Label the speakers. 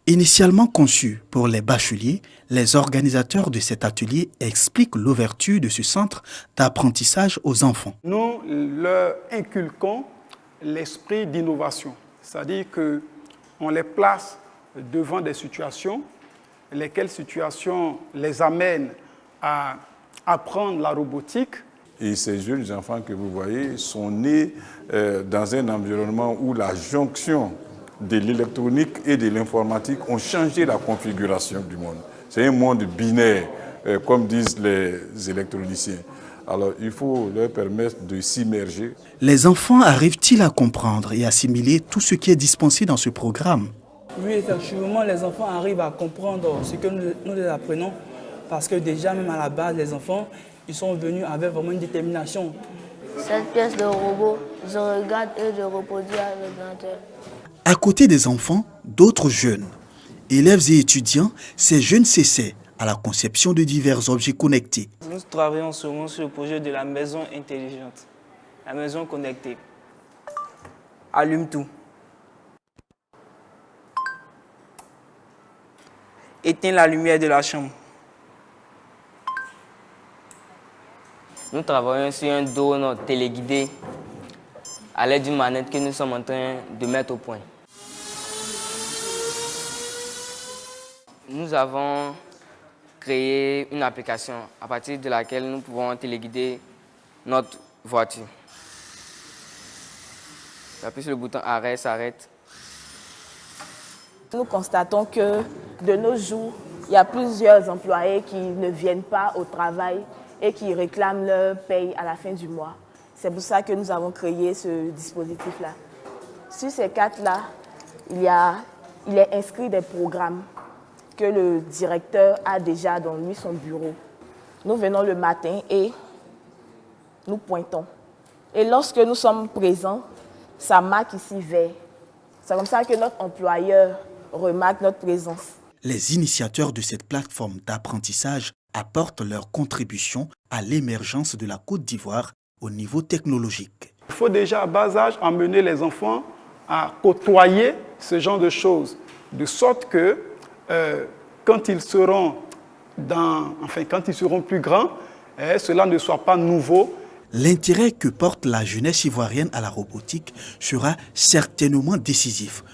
Speaker 1: Initialement conçu pour les bacheliers, les organisateurs de cet atelier expliquent l'ouverture de ce centre d'apprentissage aux enfants.
Speaker 2: Nous leur inculquons l'esprit d'innovation, c'est-à-dire qu'on les place devant des situations, lesquelles situations les amènent à apprendre la robotique.
Speaker 3: Et ces jeunes enfants que vous voyez sont nés dans un environnement où la jonction de l'électronique et de l'informatique ont changé la configuration du monde. C'est un monde binaire, comme disent les électroniciens. Alors il faut leur permettre de s'immerger.
Speaker 1: Les enfants arrivent-ils à comprendre et assimiler tout ce qui est dispensé dans ce programme?
Speaker 4: Oui, effectivement, les enfants arrivent à comprendre ce que nous les apprenons parce que déjà, même à la base, les enfants, ils sont venus avec vraiment une détermination.
Speaker 5: Cette pièce de robot, je regarde et je reproduis à l'ordinateur.
Speaker 1: À côté des enfants, d'autres jeunes, élèves et étudiants, ces jeunes s'essaient à la conception de divers objets connectés.
Speaker 6: Nous travaillons souvent sur le projet de la maison intelligente, la maison connectée. Allume tout. Éteins la lumière de la chambre.
Speaker 7: Nous travaillons sur un drone téléguidé à l'aide d'une manette que nous sommes en train de mettre au point. Nous avons créé une application à partir de laquelle nous pouvons téléguider notre voiture. J'appuie sur le bouton arrêt, s'arrête.
Speaker 8: Nous constatons que de nos jours, il y a plusieurs employés qui ne viennent pas au travail et qui réclament leur paye à la fin du mois. C'est pour ça que nous avons créé ce dispositif-là. Sur ces cartes-là, il est inscrit des programmes que le directeur a déjà dans lui son bureau. Nous venons le matin et nous pointons. Et lorsque nous sommes présents, ça marque ici vert. C'est comme ça que notre employeur remarque notre présence.
Speaker 1: Les initiateurs de cette plateforme d'apprentissage apportent leur contribution à l'émergence de la Côte d'Ivoire au niveau technologique.
Speaker 2: Il faut déjà à bas âge emmener les enfants à côtoyer ce genre de choses, de sorte que quand ils seront plus grands, cela ne soit pas nouveau.
Speaker 1: L'intérêt que porte la jeunesse ivoirienne à la robotique sera certainement décisif